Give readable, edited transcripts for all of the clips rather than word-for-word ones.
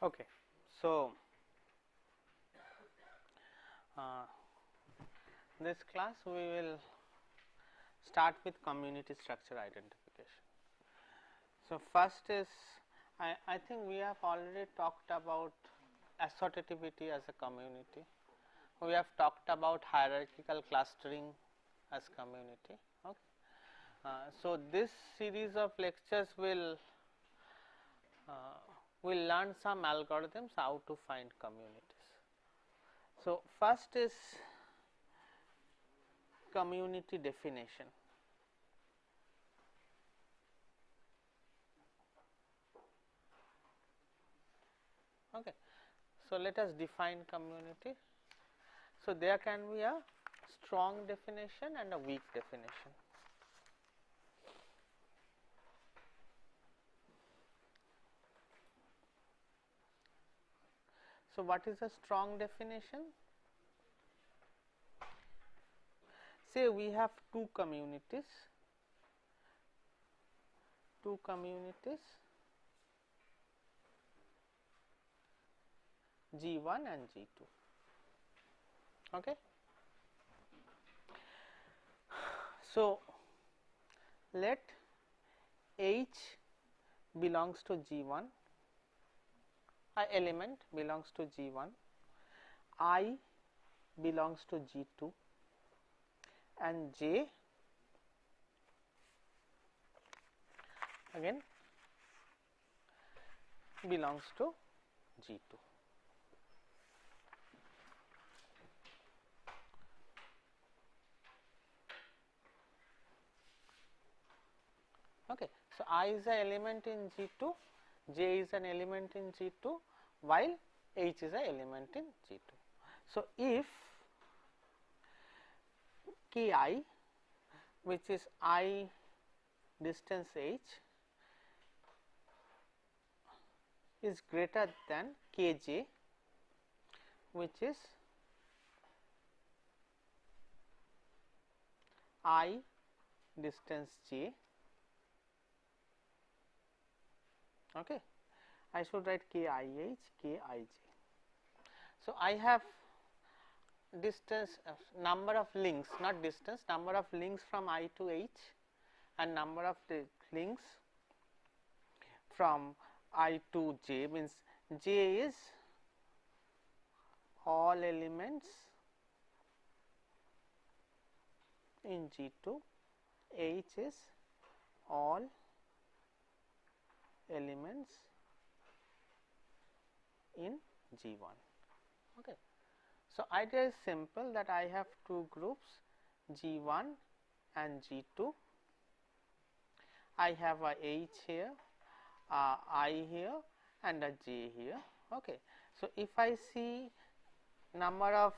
Okay. So, uh, this class we will start with community structure identification. So, first is I think we have already talked about associativity as a community. We have talked about hierarchical clustering as community. Okay. So, this series of lectures will learn some algorithms how to find communities. So, first is community definition. Okay. So, let us define community. So, there can be a strong definition and a weak definition. So, what is a strong definition? Say we have two communities G1 and G2. Okay. So, let H belongs to G1, a element belongs to G1, I belongs to G2 and J again belongs to G2. Okay. So, I is an element in G2, J is an element in G2, while H is an element in G2. So, if Ki, which is I distance H, is greater than Kj, which is I distance J. Okay. I should write KIH, KIJ. So, I have distance number of links, not distance, number of links from I to H and number of links from I to J, means J is all elements in G2, H is all elements in G1. Okay. So, idea is simple, that I have two groups G1 and G2. I have a H here, a I here and a J here. Okay. So, if I see number of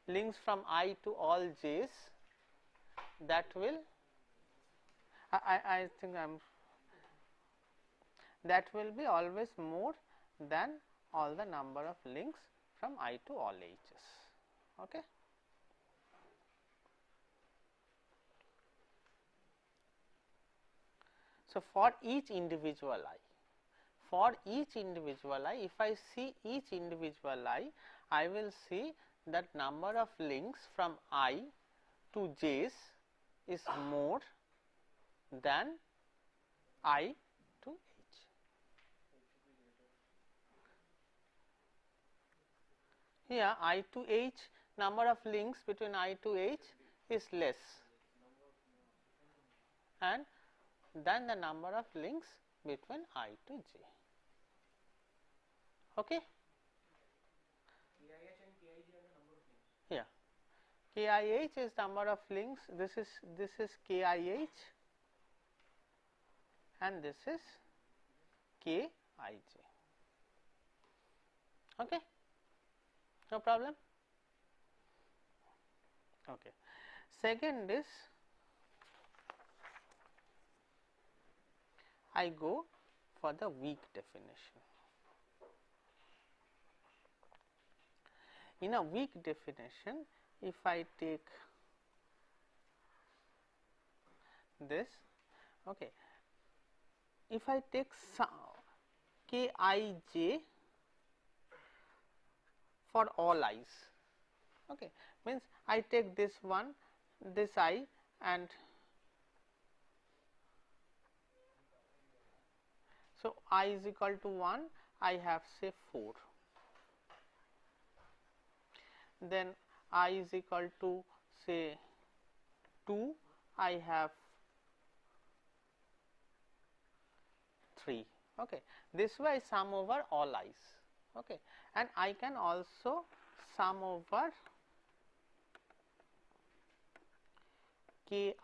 links from I to all J's, that will I think that will be always more than all the number of links from I to all H's. Okay. So, for each individual I, if I see each individual I will see that number of links from I to J's is more than I to H. Here I to H, number of links between I to H is less, and than the number of links between I to J. Okay. Yeah, KIH is number of links. This is KIH and this is KIJ. Okay. No problem. Okay. Second is I go for the weak definition. In a weak definition, if I take this, okay, if I take some Kij for all i's. Okay, means I take this one, this I, and so I is equal to 1, I have say 4. Then I is equal to say 2, I have 3. Okay. This way I sum over all i's. Okay. And I can also sum over Kih,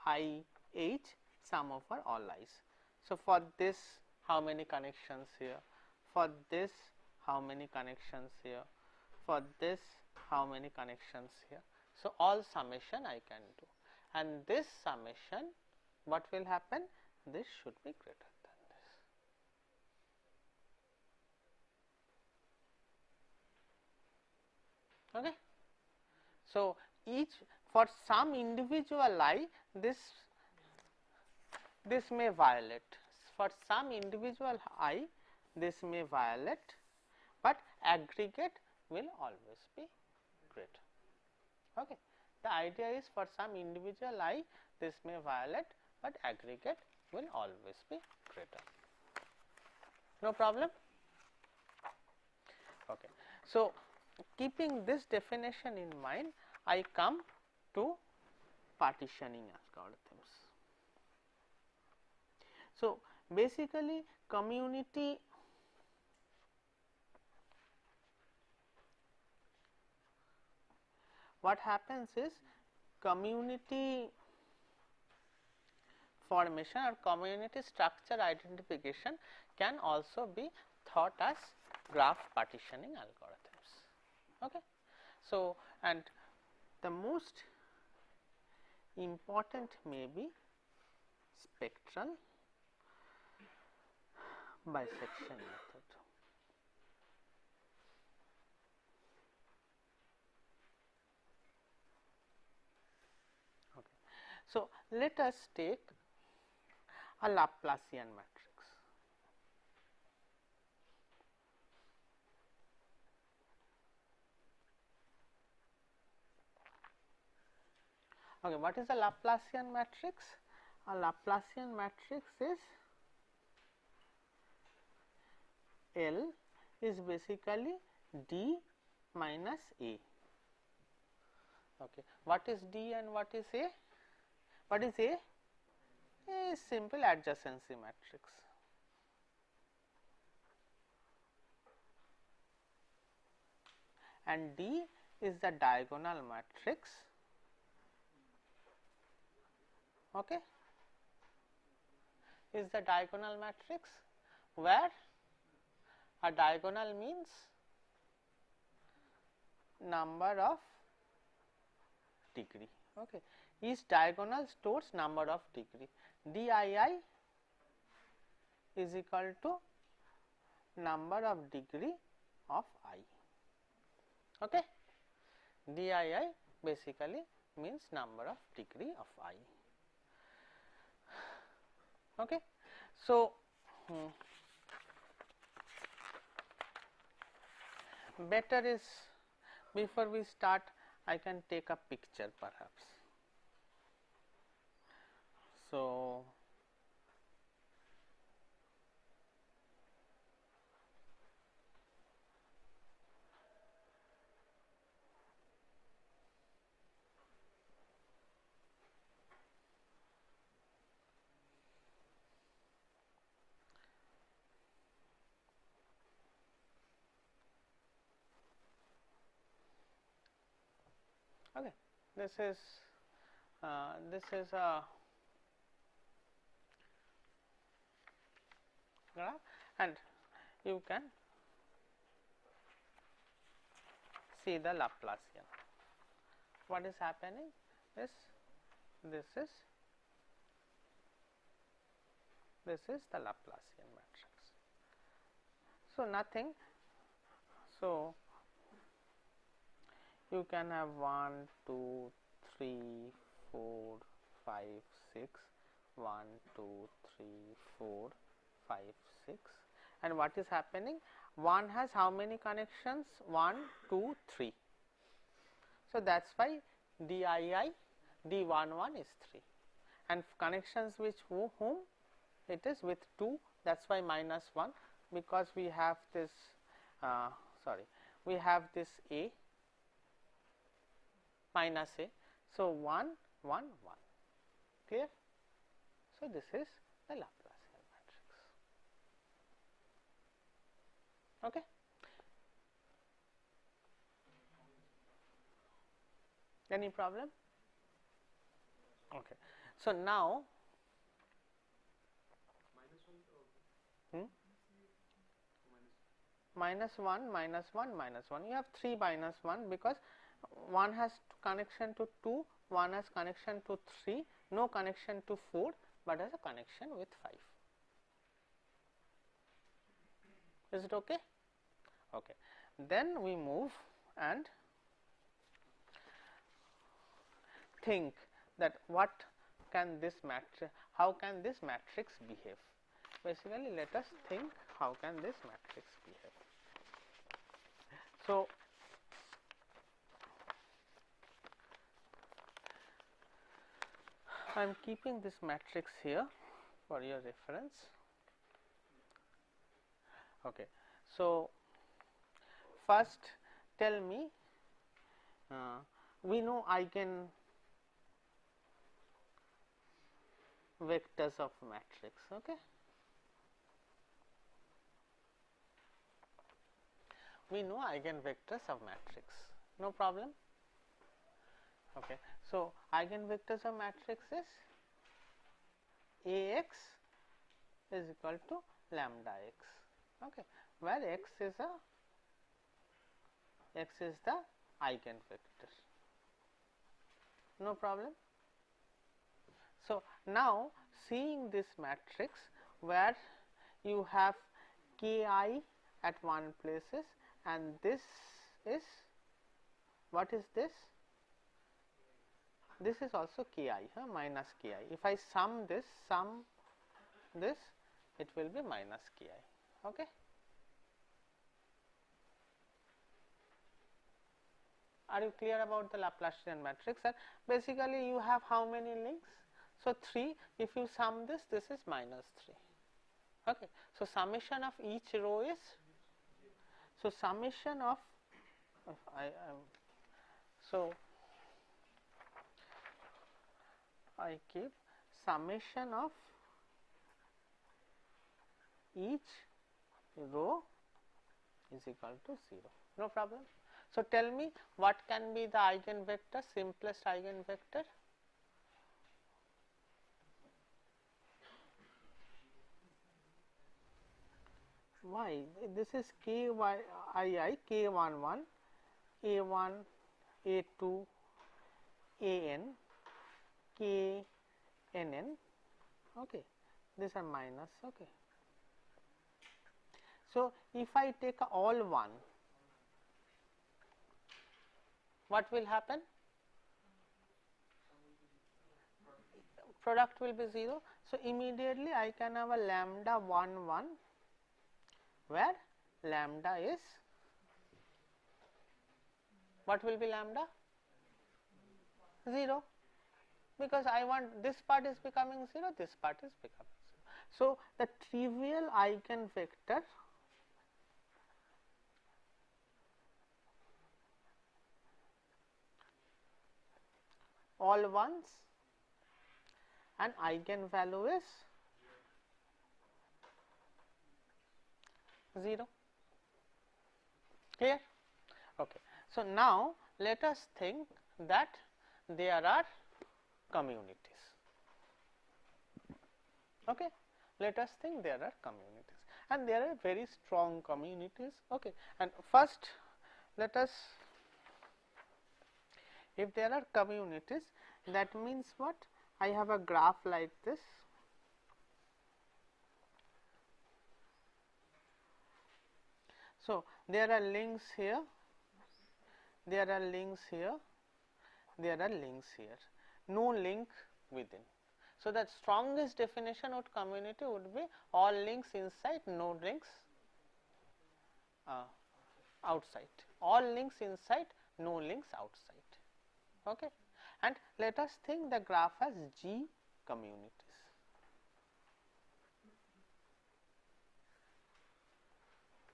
sum over all i's. So, for this how many connections here, for this how many connections here, for this how many connections here. So, all summation I can do, and this summation what will happen, this should be greater than this. Okay. So, each for some individual I, this may violate, for some individual I this may violate, but aggregate will always be greater. Okay. The idea is for some individual I this may violate, but aggregate will always be greater. No problem? Okay. So, keeping this definition in mind, I come to partitioning algorithms. So, basically community what happens is community formation or community structure identification can also be thought as graph partitioning algorithms. Okay. So, and the most important may be spectral bisection method. Okay. So, let us take a Laplacian matrix. Okay, what is a Laplacian matrix? A Laplacian matrix is L is basically D minus A. Okay, what is D and what is A? What is A? A is simple adjacency matrix. And D is the diagonal matrix. Okay, is the diagonal matrix where a diagonal means number of degree. Okay, each diagonal stores number of degree. Dii is equal to number of degree of I. Okay, dii basically means number of degree of I. Okay, so better is, before we start I can take a picture perhaps. So, okay, this is a graph, and you can see the Laplacian. What is happening is this is the Laplacian matrix. So, nothing. So, you can have 1, 2, 3, 4, 5, 6, 1, 2, 3, 4, 5, 6, and what is happening? 1 has how many connections? 1, 2, 3. So, that is why DII D11 is 3, and connections which whom it is with 2, that is why minus 1, because we have this we have this A minus A. So, 1 1 1, clear. So, this is the Laplacian matrix. Okay. Any problem? Okay. So, now minus 1 minus 1 minus 1, you have 3 minus 1, because one has connection to 2, one has connection to 3, no connection to 4, but has a connection with 5. Is it okay? Okay. Then we move and think that what can this matrix, how can this matrix behave? Basically, let us think how can this matrix behave. So, I am keeping this matrix here for your reference. Okay. So, first tell me, we know eigen vectors of matrix. Okay. We know eigenvectors of matrix, no problem. Okay. So, eigenvectors of matrix is Ax is equal to lambda x, okay, where x is the eigenvector, no problem. So, now seeing this matrix where you have ki at one places, and this is, what is this? This is also ki, minus ki. If I sum this, it will be minus ki. Okay. Are you clear about the Laplacian matrix? And basically, you have how many links? So, 3. If you sum this, this is minus 3. Okay. So, summation of each row is, so summation of, I keep summation of each row is equal to 0, no problem. So, tell me what can be the eigenvector, simplest eigenvector? Why? This is k y I k11, a1, a2, an, k nn. Okay, these are minus. Okay. So, if I take all 1, what will happen? Product will be 0. So, immediately I can have a lambda 1 1, where lambda is, what will be lambda? 0, because I want this part is becoming 0, this part is becoming 0. So, the trivial eigenvector all ones and eigenvalue is 0. Clear? Okay. So, now let us think that there are communities. Okay. Let us think there are communities, and there are very strong communities. Okay. And first, let us, if there are communities, that means what? I have a graph like this. So, there are links here, there are links here, there are links here, no link within. So, the strongest definition of community would be all links inside, no links outside, all links inside, no links outside. Okay. And let us think the graph as G communities.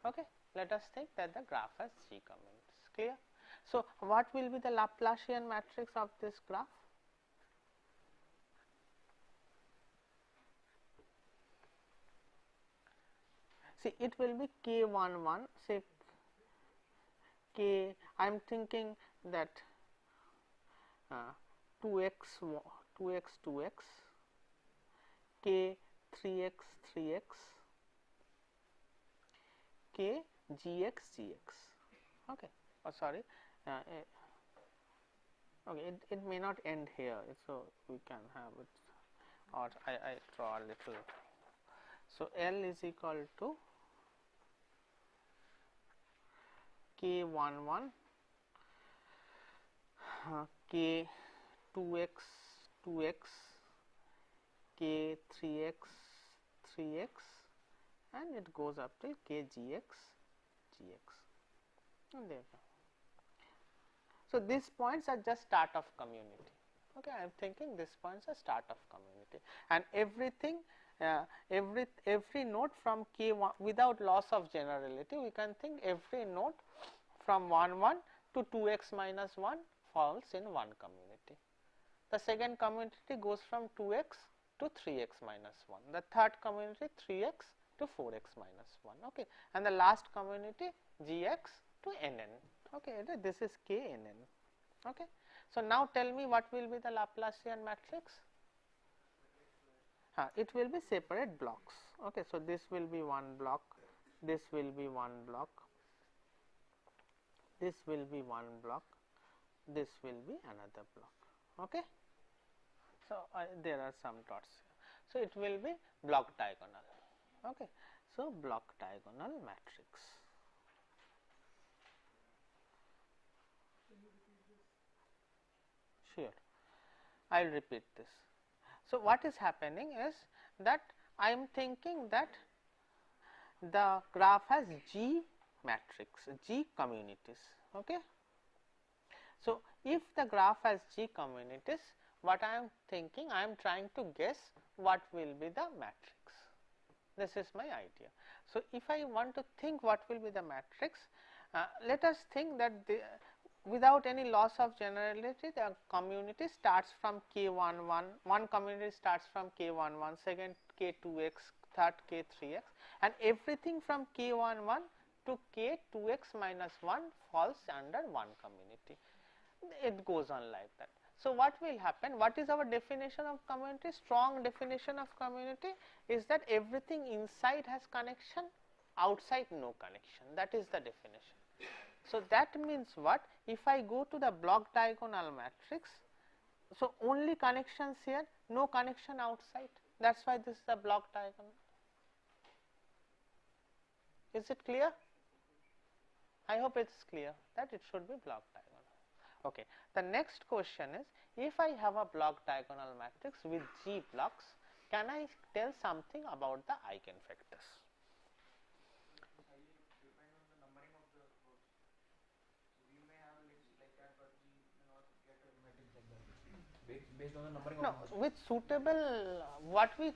Okay. Let us think that the graph has G communities. Clear? So, what will be the Laplacian matrix of this graph? See, it will be K11, say K, I am thinking that 2x, 2x, 2x, K 3x, 3x, K gx, gx. Okay. Oh, sorry. Okay, it may not end here, so we can have it, or I draw a little. So, L is equal to K11, K 2x, 2x, K 3x, 3x, and it goes up till K gx, gx. And there. So, these points are just start of community. Okay, I am thinking these points are start of community, and everything, every node from K1 without loss of generality, we can think every node from 1 1 to 2x minus 1 falls in one community. The second community goes from 2x to 3x minus 1. The third community 3x to 4x minus 1. Okay, and the last community gx to nn. Okay, this is knn. Okay. So, now tell me what will be the Laplacian matrix? It will be separate blocks. Okay. So, this will be one block, this will be one block, this will be one block, this will be another block. Okay. So, there are some dots here. So, it will be block diagonal. Okay. So, block diagonal matrix. Sure, I will repeat this. So, what is happening is that I am thinking that the graph has G matrix, G communities. Okay. So, if the graph has G communities, what I am thinking, I am trying to guess what will be the matrix. This is my idea. So, if I want to think what will be the matrix, let us think that without any loss of generality, the community starts from K11, one community starts from K11, second K2x, third K3x, and everything from K11 to K2x minus 1 falls under one community. It goes on like that. So, what will happen? What is our definition of community? Strong definition of community is that everything inside has connection, outside no connection. That is the definition. So, that means what? If I go to the block diagonal matrix, so only connections here, no connection outside. That is why this is the block diagonal. Is it clear? I hope it is clear that it should be block diagonal. Okay. The next question is, if I have a block diagonal matrix with G blocks, can I tell something about the eigenvectors? Based on the numbering no, of with suitable, what we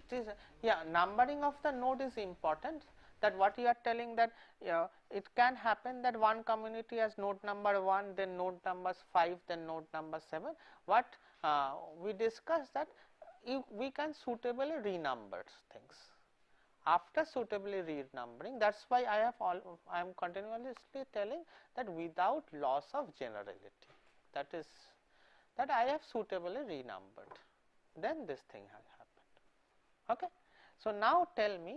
numbering of the node is important. That what you are telling that it can happen that one community has node number 1, then node numbers 5, then node number 7. What we discussed that we can suitably renumber things. After suitably renumbering, that is why I am continuously telling that without loss of generality, that is that I have suitably renumbered, then this thing has happened. Okay. So, now tell me,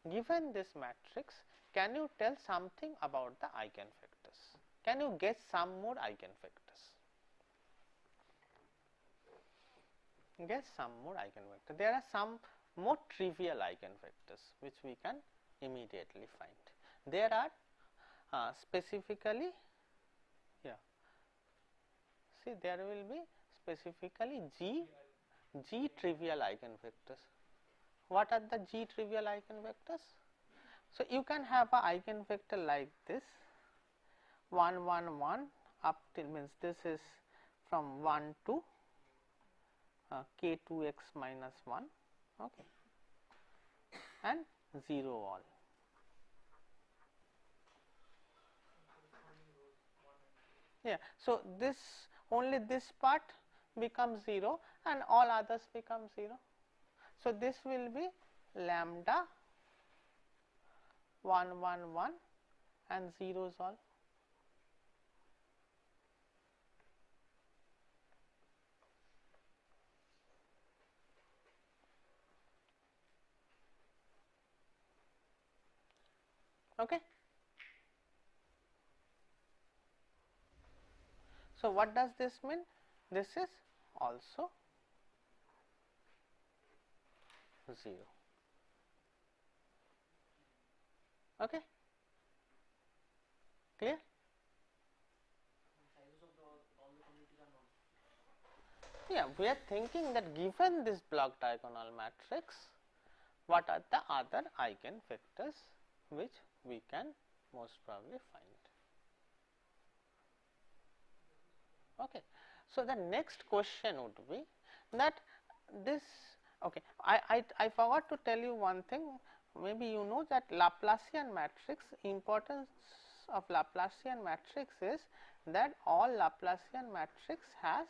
given this matrix, can you tell something about the eigenvectors? Can you guess some more eigenvectors? Guess some more eigenvectors. There are some more trivial eigenvectors which we can immediately find. There are specifically, see, there will be specifically G trivial eigenvectors. What are the G trivial eigenvectors? So, you can have a eigenvector like this 1 1 1 up till means this is from 1 to k 2 x minus 1, okay, and 0 all. Yeah. So, this only this part becomes 0 and all others become 0. So, this will be lambda 1 1 1 and zeros all. Okay. So, what does this mean? This is also 0. Okay. Clear? Sizes of all the communities are known. Yeah, we are thinking that given this block diagonal matrix, what are the other eigenvectors which we can most probably find. Okay. So, the next question would be that this, okay, I forgot to tell you one thing, maybe you know that Laplacian matrix, importance of Laplacian matrix is that all Laplacian matrix has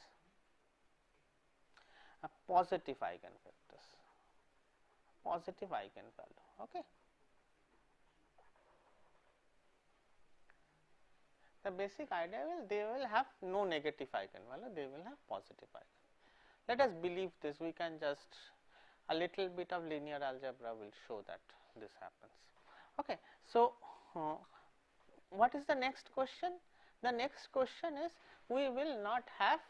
a positive eigenvectors, positive eigenvalue. Okay. The basic idea will they will have no negative eigenvalue, they will have positive eigenvalue. Let us believe this, we can just a little bit of linear algebra will show that this happens. Okay. So, what is the next question? The next question is we will not have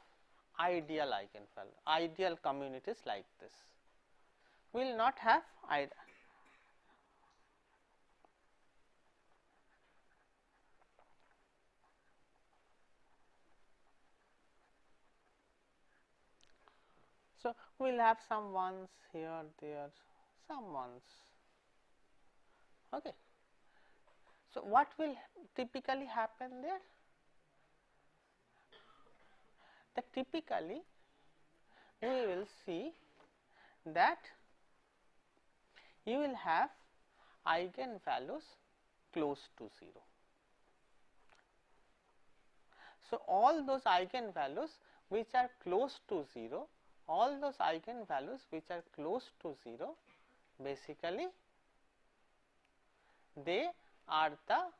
ideal eigenvalue, ideal communities like this. We will not have ideal. So, we will have some ones here, there, some ones. Okay. So, what will typically happen there? That typically we will see that you will have eigenvalues close to 0. So, all those eigenvalues which are close to 0, all those eigenvalues which are close to 0, basically they are the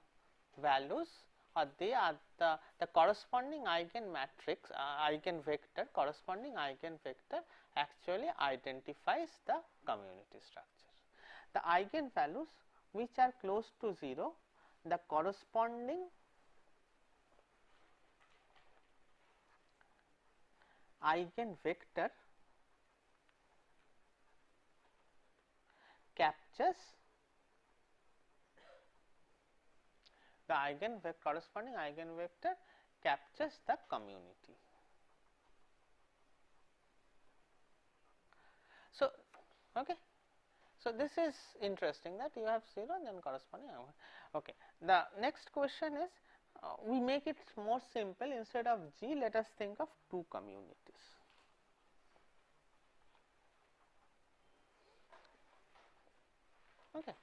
values or they are the corresponding eigenmatrix, eigenvector, corresponding eigenvector actually identifies the community structure. The eigenvalues which are close to 0, the corresponding eigenvector captures the corresponding eigenvector captures the community. So, okay. So, this is interesting that you have 0 and then corresponding. Okay. The next question is we make it more simple, instead of G let us think of 2 communities. Okay.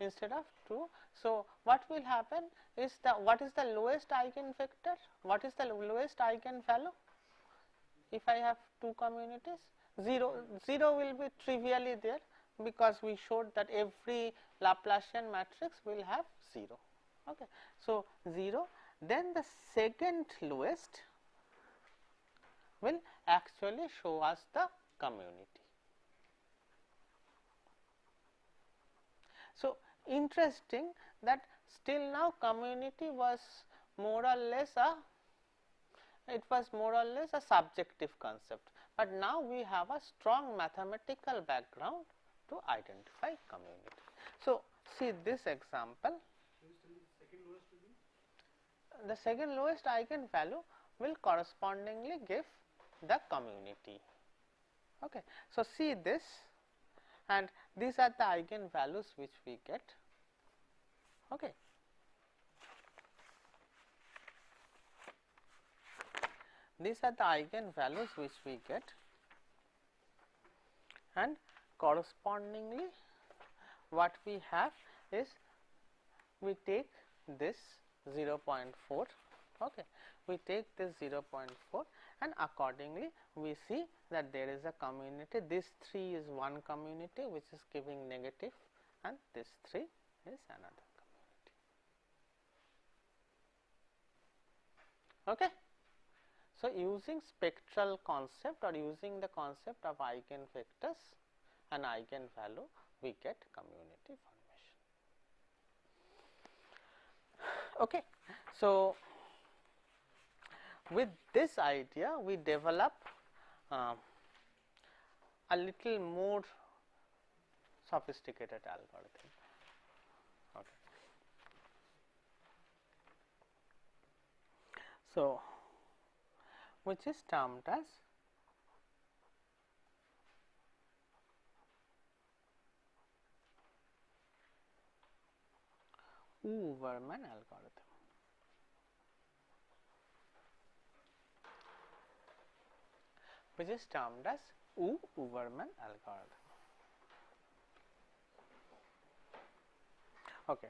Instead of 2. So, what will happen is what is the lowest eigenvector? What is the lowest eigenvalue? If I have 2 communities, 0 will be trivially there, because we showed that every Laplacian matrix will have 0. Okay. So, 0, then the second lowest will actually show us the community. So, interesting that still now community was more or less a subjective concept, but now we have a strong mathematical background to identify community. So, see this example, the second lowest eigenvalue will correspondingly give the community. Okay. So, see this, and these are the eigenvalues which we get. Okay. These are the eigenvalues which we get, and correspondingly what we have is we take this 0.4, okay. We take this 0.4 and accordingly we see that there is a community. This 3 is one community which is giving negative, and this 3 is another community. Okay. So, using spectral concept or using the concept of eigenvectors and eigenvalue, we get community formation. Okay. So, with this idea we develop a little more sophisticated algorithm. Okay. So, which is termed as Overman algorithm. Which is termed as Overman algorithm. Okay.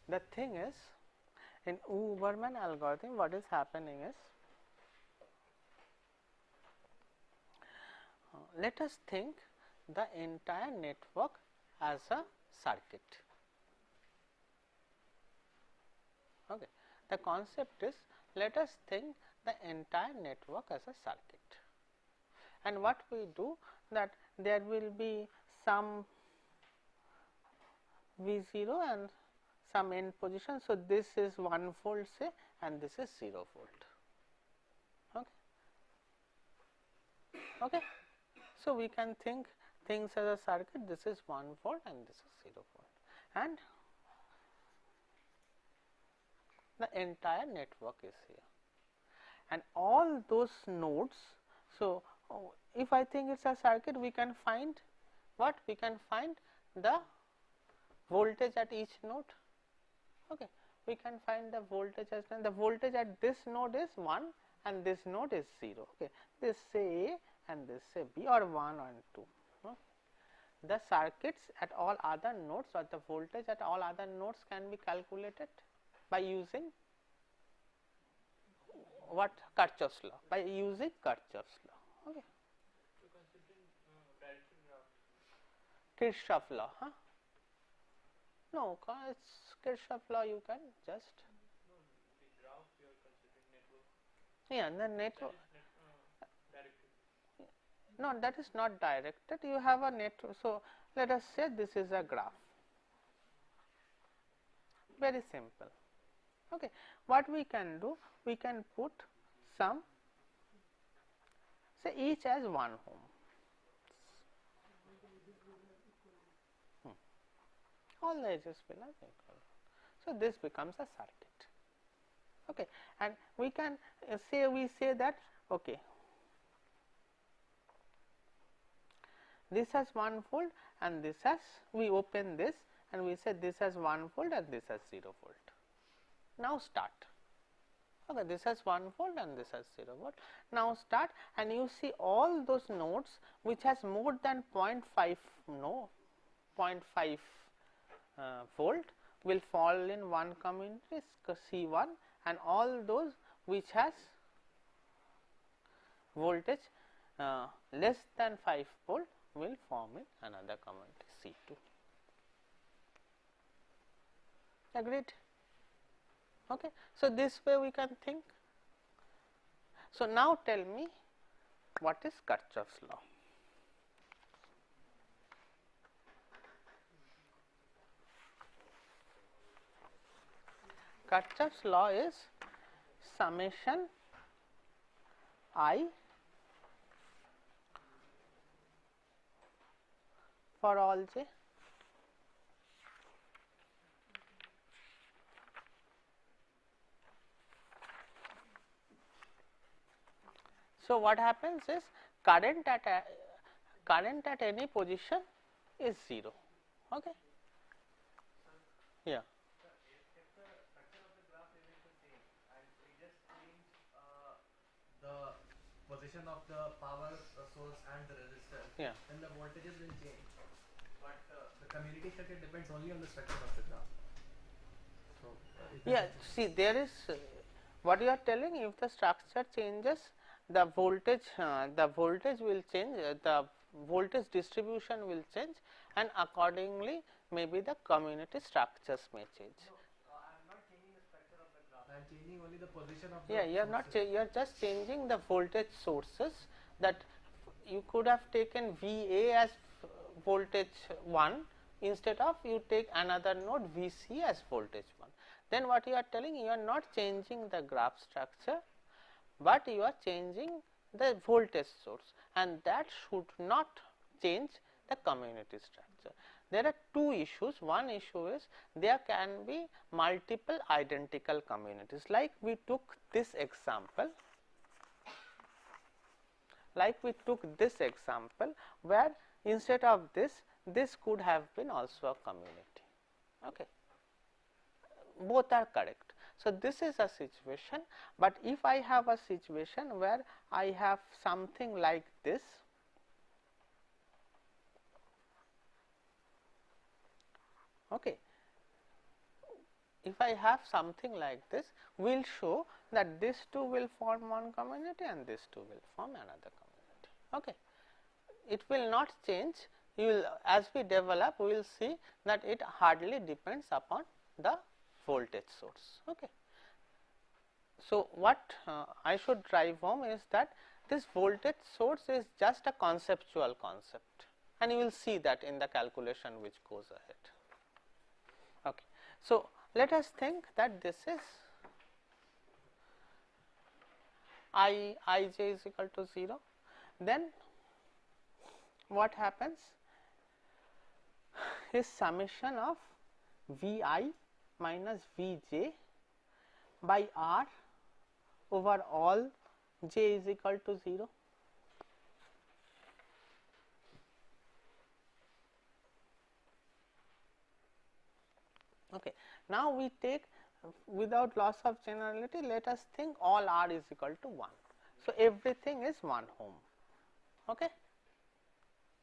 The thing is, in Overman algorithm, what is happening is, let us think the entire network as a circuit. Okay. The concept is, let us think the entire network as a circuit, and what we do that there will be some V0 and some end position. So, this is 1 volt say and this is 0 volt. Okay. Okay. So, we can think things as a circuit, this is 1 volt and this is 0 volt, and the entire network is here and all those nodes. So, if I think it is a circuit, we can find what? We can find the voltage at each node. Okay. We can find the voltage as the voltage at this node is 1 and this node is 0. Okay. This say A and this say B, or 1 and 2. Okay. The circuits at all other nodes or the voltage at all other nodes can be calculated by using what? Kirchhoff's law, by using Kirchhoff's law. Okay. So considering direction graph. Kirchhoff law, huh? No, it's Kirchhoff law. You can just No, the graph you are considering network. yeah, the network. Directed. No, that is not directed. You have a network. So let us say this is a graph. Very simple. Okay. What we can do? We can put some, say each as 1 ohm. All the edges will have equal. So this becomes a circuit. Okay. And we can say that okay, this has 1 volt and this has, we open this and we say this has 1 volt and this has 0 volt. Now start. Okay, this has 1 volt and this has 0 volt. Now start, and you see all those nodes which has more than 0.5 volt will fall in one community C1, and all those which has voltage less than 5 volt will form in another community C2. Agreed? Okay. So, this way we can think. So, now tell me what is Kirchhoff's law? Kirchhoff's law is summation I for all j. So, what happens is current at current at any position is 0. Okay. Yeah. If the structure of the graph remains the same and we just change the position of the power source and the resistor, Yeah. then the voltages will change. But the community structure depends only on the structure of the graph. So, is that Yeah, see, there is what you are telling. If the structure changes, the voltage will change, the voltage distribution will change, and accordingly maybe the community structures may change. No, I am not changing the structure of the graph. I am changing only the position of Yeah, the you are not sources. you are just changing the voltage sources. That you could have taken VA as voltage 1, instead of you take another node VC as voltage 1. Then what you are telling, you are not changing the graph structure, but you are changing the voltage source, and that should not change the community structure. There are two issues. One issue is there can be multiple identical communities, like we took this example. Where instead of this could have been also a community. Okay. Both are correct. So, this is a situation, but if I have a situation where I have something like this, okay. If I have something like this, we will show that this two will form one community and this two will form another community. Okay. It will not change. You will, as we develop, we will see that it hardly depends upon the voltage source. Okay. So, what I should drive home is that this voltage source is just a conceptual concept, and you will see that in the calculation which goes ahead. Okay. So, let us think that this is ij is equal to 0, then what happens is summation of Vi minus Vj by R over all j is equal to 0. Okay. Now, we take, without loss of generality, let us think all R is equal to 1. So, everything is 1 ohm. Okay.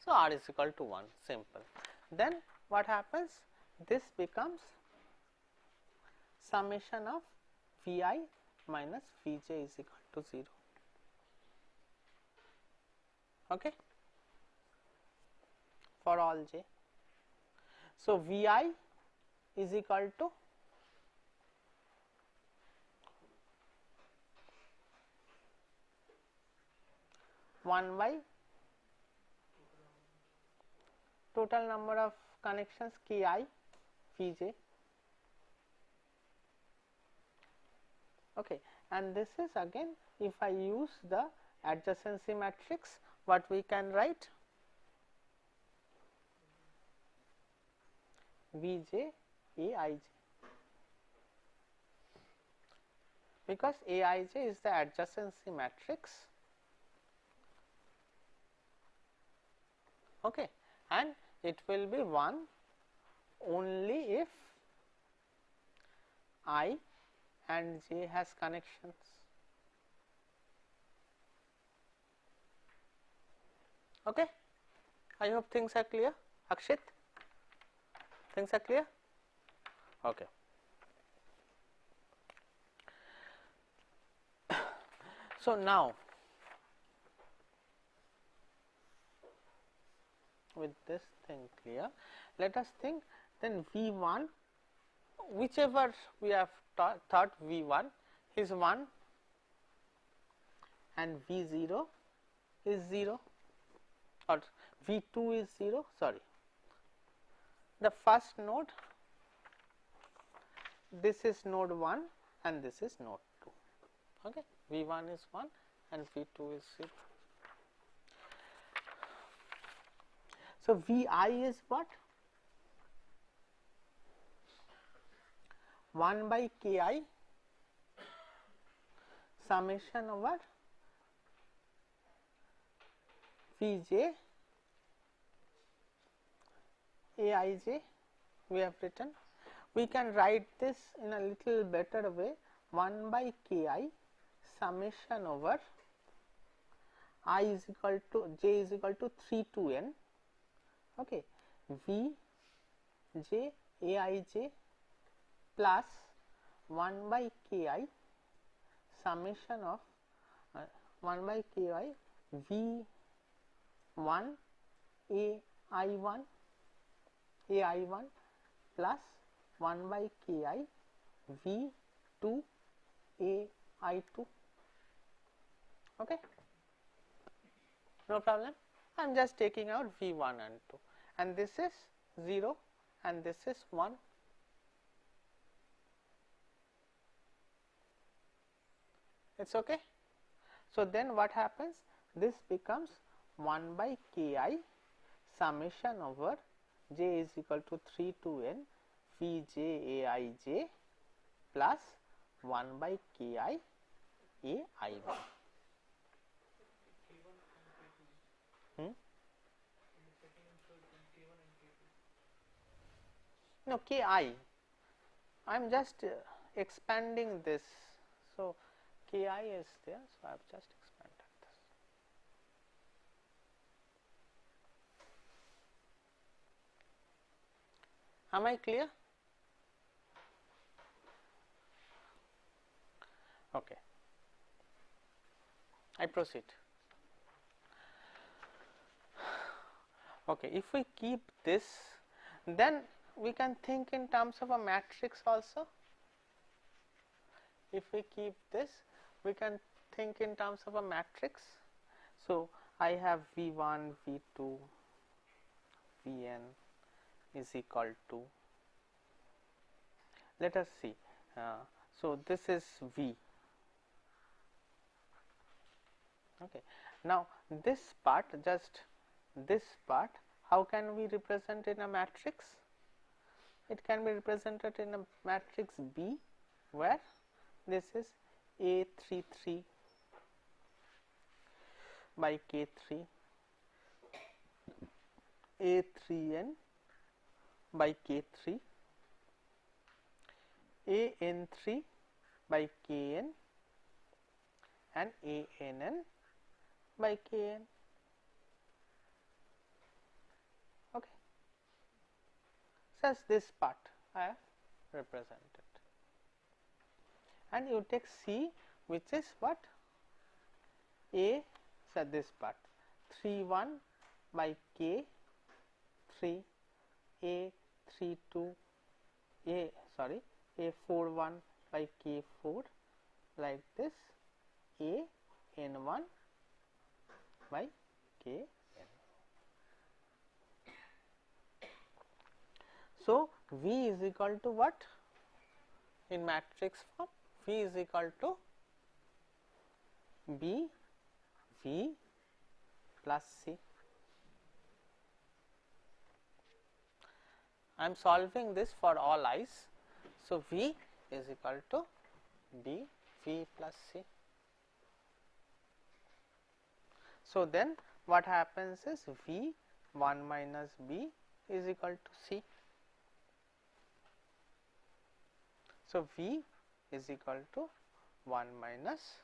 So, R is equal to 1, simple. Then what happens? This becomes summation of Vi minus Vj is equal to 0. Okay. For all j. So, Vi is equal to one by total number of connections Ki Vj. Okay. And this is again, if I use the adjacency matrix, what we can write? Vj Aij, because Aij is the adjacency matrix. Okay. And it will be 1 only if I and j has connections. Okay. I hope things are clear. Akshit, things are clear? Okay. So, now with this thing clear, let us think then V1, whichever we have thought V1 is 1 and V0 is 0, or V2 is 0, sorry. The first node, this is node 1 and this is node 2. Okay. V1 is 1 and V2 is 0. So, Vi is what? 1 by Ki summation over Vj Aij we have written. We can write this in a little better way, 1 by Ki summation over I is equal to j is equal to 3 to n, okay, V j Aij plus 1 by Ki summation of 1 by Ki V 1 ai1 plus 1 by Ki V 2 ai2, okay, no problem. I am just taking out V1 and 2, and this is 0 and this is 1. It is okay. So, then what happens? This becomes 1 by Ki summation over j is equal to 3 to n V j Aij plus 1 by Ki ai1. No, Ki. I am just expanding this. So, Ki is there. So, I have just expanded this. Am I clear? Okay. I proceed. Okay. If we keep this, then we can think in terms of a matrix also. If we keep this, we can think in terms of a matrix. So, I have V1, V2, Vn is equal to, let us see. So, this is V. Okay. Now, this part, just this part, how can we represent in a matrix? It can be represented in a matrix B, where this is A33 by K3, A3n by K3, AN3 by Kn, and ANN by Kn. Okay. Such this part I have represented, and you take C, which is what? A, so this part 3 1 by K 3, A 3 2, A sorry A 4 1 by K 4, like this, A n 1 by K n. So, V is equal to what in matrix form? V is equal to B V plus C. I am solving this for all i's. So, V is equal to B V plus C. So, then what happens is V 1 minus B is equal to C. So, V is equal to 1 minus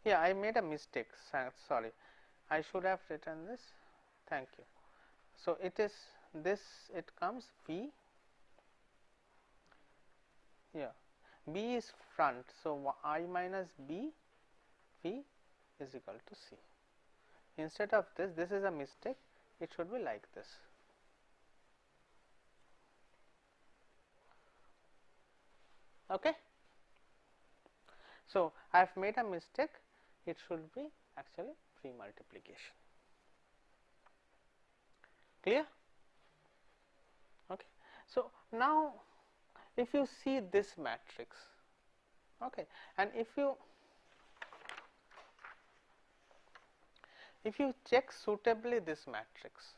yeah, I made a mistake, sorry, I should have written this, thank you. So, it is this, it comes V, yeah, B is front. So, I minus B V is equal to C. Instead of this, this is a mistake, it should be like this. Okay. So, I have made a mistake, it should be actually free multiplication. Clear? Okay. So, now if you see this matrix, okay, and if you check suitably this matrix,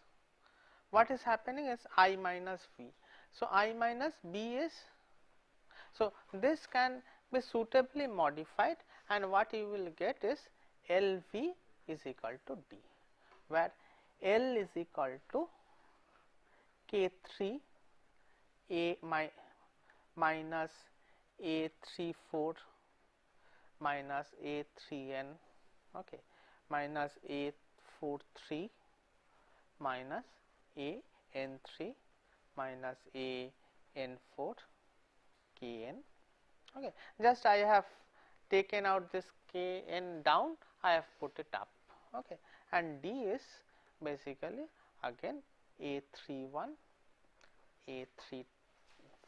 what is happening is I minus V. So, I minus B is, so this can be suitably modified, and what you will get is L V is equal to D, where L is equal to K 3 A minus A 3 4 minus A 3 N, okay, minus A 4 3 minus A N 3 minus A N 4 K N. Okay. Just I have taken out this K N down, I have put it up, okay. And D is basically again A 3 1, A 3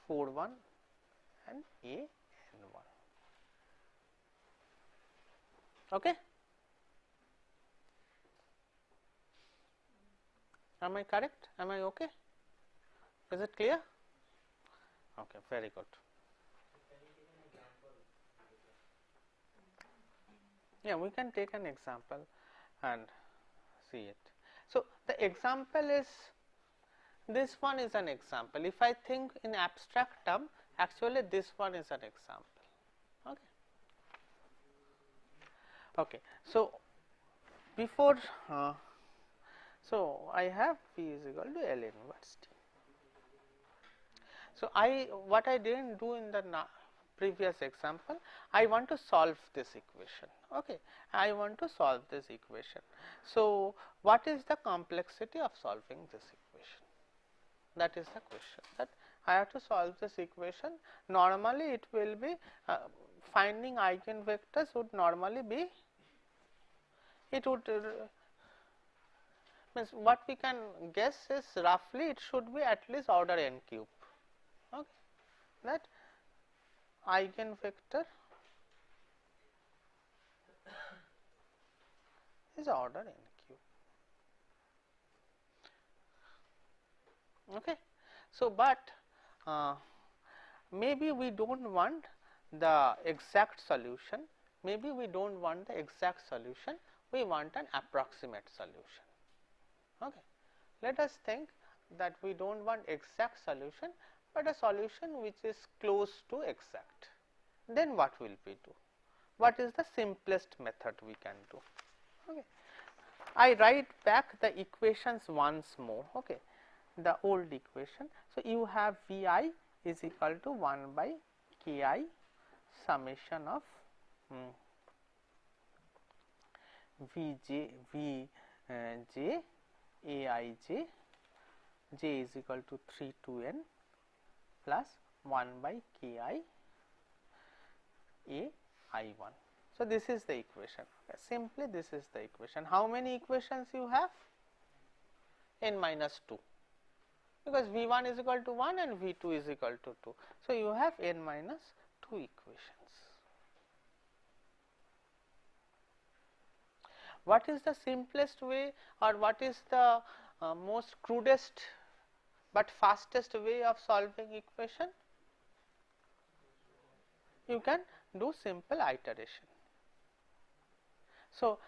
4 1 and A N 1. Okay. Am I correct? Am I okay? Is it clear? Okay, very good. Yeah, we can take an example and see it. So, the example is, this one is an example. If I think in abstract term, actually this one is an example. Okay. Okay. So, before so I have P is equal to L inverse T. So, what I did not do in the previous example, I want to solve this equation. Okay, I want to solve this equation. So, what is the complexity of solving this equation? That is the question, that I have to solve this equation. Normally, it will be finding eigenvectors would normally be, it would means what we can guess is roughly it should be at least order n cube. Okay, that eigenvector is order n cube. Okay. So, but maybe we do not want the exact solution, maybe we do not want the exact solution, we want an approximate solution. Okay. Let us think that we do not want exact solution, but a solution which is close to exact. Then what will we do? What is the simplest method we can do? Okay. I write back the equations once more, okay, the old equation. So, you have V I is equal to 1 by K I summation of V j A I j, j is equal to 3 to n plus 1 by K I A I 1. So, this is the equation. Okay. Simply this is the equation. How many equations you have? N minus 2, because V 1 is equal to 1 and V 2 is equal to 2. So, you have n minus 2 equations. What is the simplest way, or what is the most crudest but fastest way of solving equation? You can do simple iteration. So,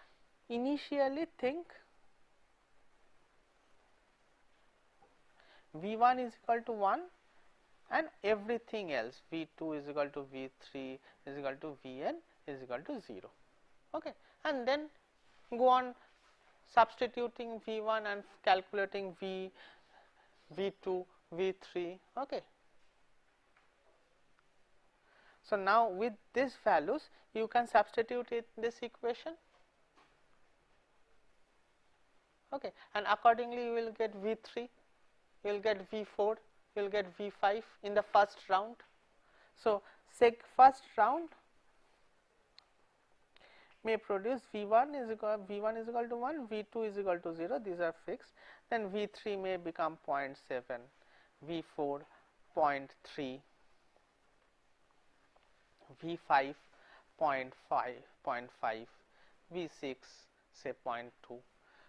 initially think V 1 is equal to 1 and everything else, V 2 is equal to V 3 is equal to V n is equal to 0, okay. And then go on substituting V 1 and calculating V 2, V 3, okay. So, now with these values you can substitute in this equation, okay, and accordingly you will get V 3, you will get V 4, you will get V 5 in the first round. So, first round may produce V 1 is equal to 1, V 2 is equal to 0, these are fixed, then V 3 may become 0.7, V 4 0.3, V 5 0.5, V 6 say 0.2.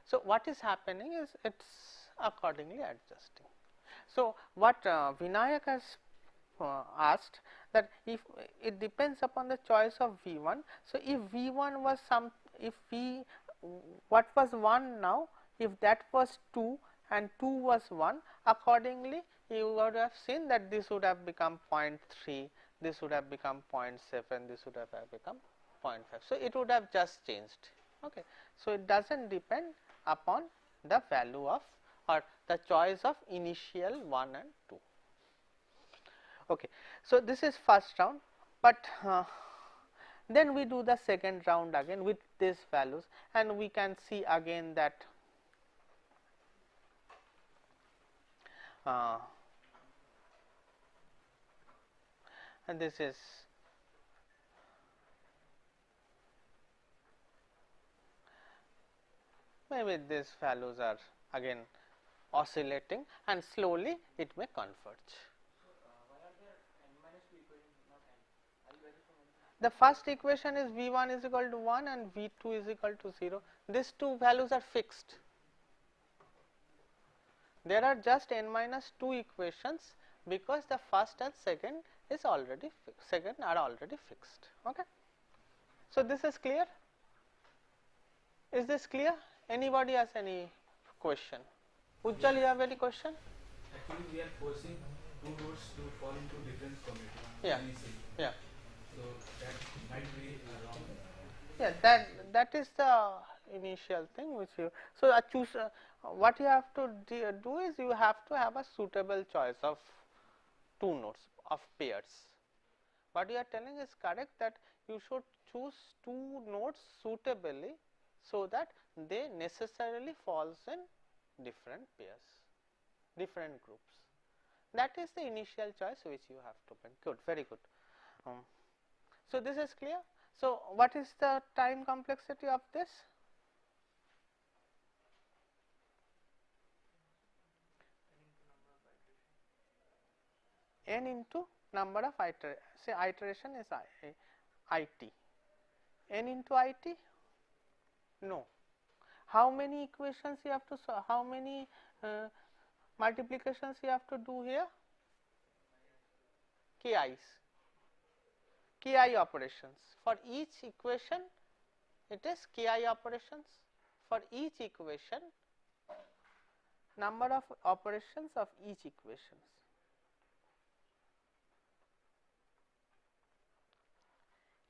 So, what is happening is it is accordingly adjusting. So, what Vinayak has asked, that if it depends upon the choice of V 1. So, if V 1 was what was 1 now, if that was 2 and 2 was 1. Accordingly, you would have seen that this would have become 0.3, this would have become 0.7, this would have become 0.5. So, it would have just changed. Okay. So, it does not depend upon the value of or the choice of initial 1 and 2. Okay. So, this is first round, but then we do the second round again with these values, and we can see again that and this is maybe these values are again oscillating, and slowly it may converge. The first equation is V1 is equal to 1 and V2 is equal to 0. These two values are fixed. There are just n minus 2 equations because the first and second is already second are already fixed. Okay. So, this is clear. Is this clear? Anybody has any question? Ujjal, you have any question? Actually, we are forcing two nodes to fall into different committees. Yeah. Yeah. So that might be wrong. Yeah, that is the initial thing which you. So, choose what you have to do is you have to have a suitable choice of two nodes of pairs. What you are telling is correct, that you should choose two nodes suitably so that they necessarily falls in different pairs, different groups. That is the initial choice which you have to make. Good, very good. So, this is clear. So, what is the time complexity of this? N into number of iteration is IT. N into IT? No. How many equations you have to solve? How many multiplications you have to do here? KI's. KI operations. For each equation, it is KI operations. For each equation, number of operations of each equations.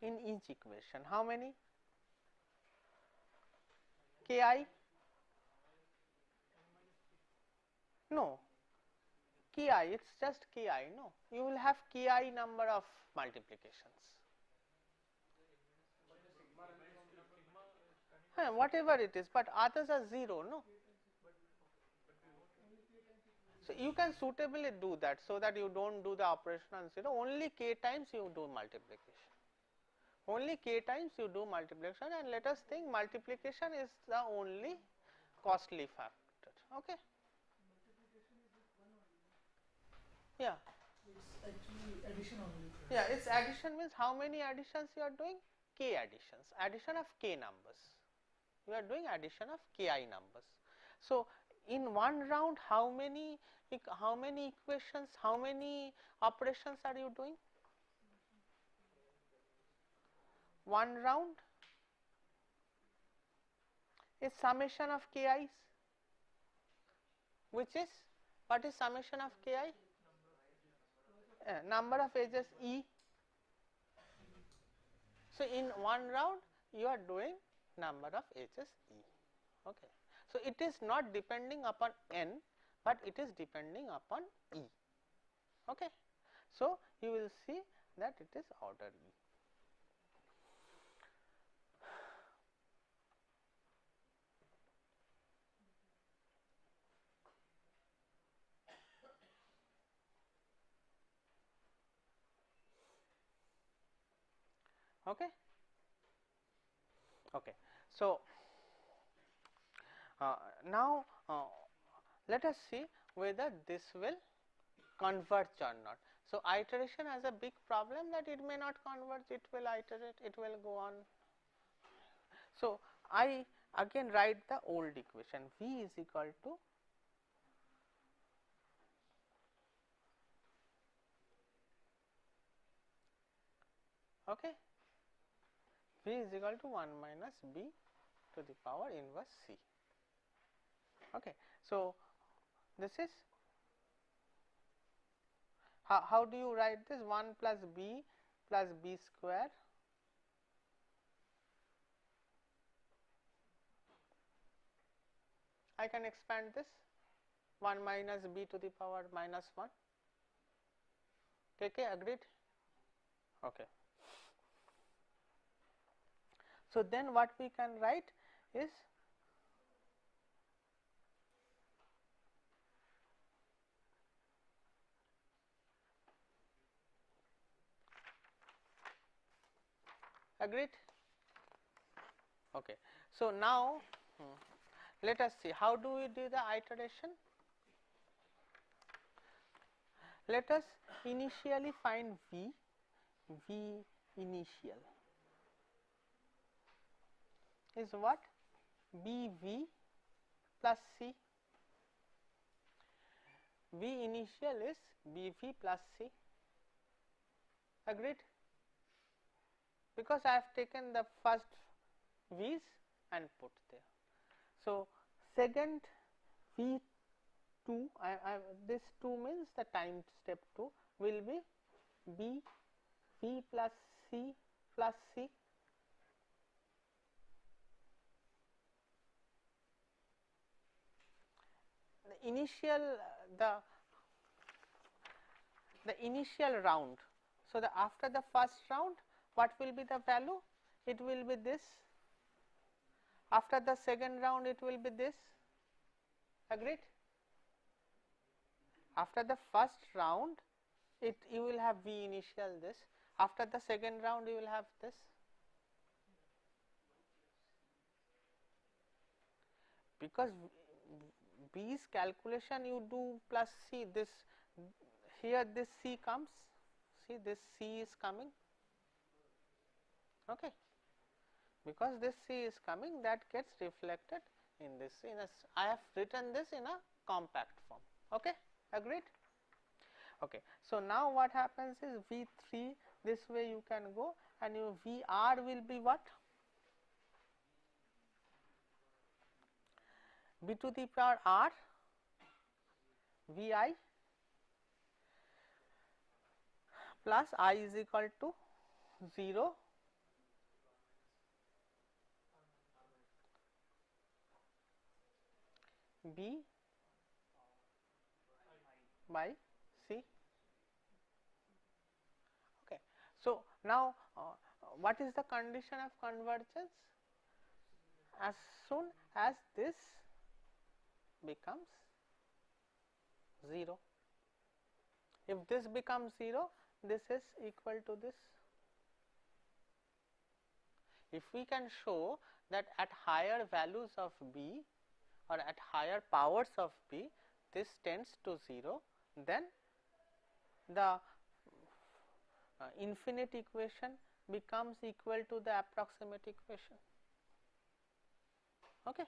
In each equation, how many? KI? No. KI, it is just KI, no. You will have KI number of multiplications. Whatever it is, but others are 0, no. So, you can suitably do that, so that you do not do the operation on 0, only k times you do multiplication. Only k times you do multiplication, and let us think multiplication is the only costly factor. Okay. Yeah. It's actually addition only. Yeah, it's addition means how many additions you are doing? K additions, addition of k numbers. You are doing addition of ki numbers. So, in one round, how many equations, how many operations are you doing? One round is summation of ki's, which is, what is summation of ki? Number of edges e. So, in one round you are doing number of edges e. Okay. So, it is not depending upon n, but it is depending upon e. Okay. So, you will see that it is order e. Okay. Okay. So, now let us see whether this will converge or not. So, iteration has a big problem that it may not converge, it will iterate, it will go on. So, I again write the old equation, V is equal to okay, V is equal to 1 minus B to the power inverse C. Okay. So, this is how do you write this 1 plus b square I can expand this 1 minus b to the power minus 1. Okay, agreed? Okay. So, then what we can write is agreed? Okay. So, now let us see how do we do the iteration. Let us initially find V initial is what? BV plus C. V initial is BV plus C. Agreed? Because I have taken the first V's and put there. So, second V 2, this 2 means the time step 2 will be B V plus C plus C. The initial round. So, after the first round what will be the value? It will be this. After the second round it will be this. Agreed? After the first round you will have V initial this. After the second round you will have this. Because B's calculation you do plus C, this here this C comes, see this C is coming, okay. Because this C is coming, that gets reflected in this. I have written this in a compact form, okay, agreed. Okay. So, now what happens is V3 this way you can go and your VR will be what? B to the power R Vi plus I is equal to 0 B by C. Okay. So, now what is the condition of convergence? As soon as this becomes 0. If this becomes 0, this is equal to this. If we can show that at higher values of B or at higher powers of B, this tends to 0, then the infinite equation becomes equal to the approximate equation, okay.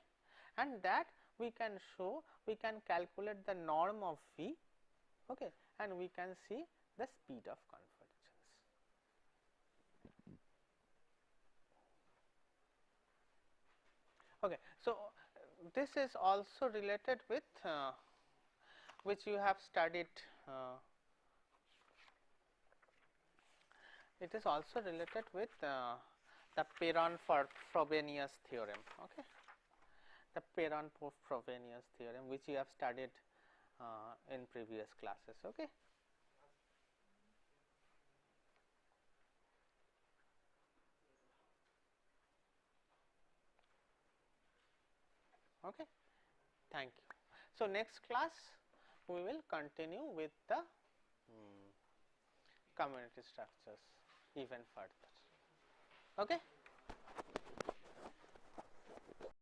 And that we can show, we can calculate the norm of V, okay, and we can see the speed of convergence. Okay. So, this is also related with which you have studied, it is also related with the Perron-Frobenius theorem, okay. The Perron-Frobenius theorem which you have studied in previous classes, okay. Okay. Thank you. So, next class we will continue with the community structures even further. Okay.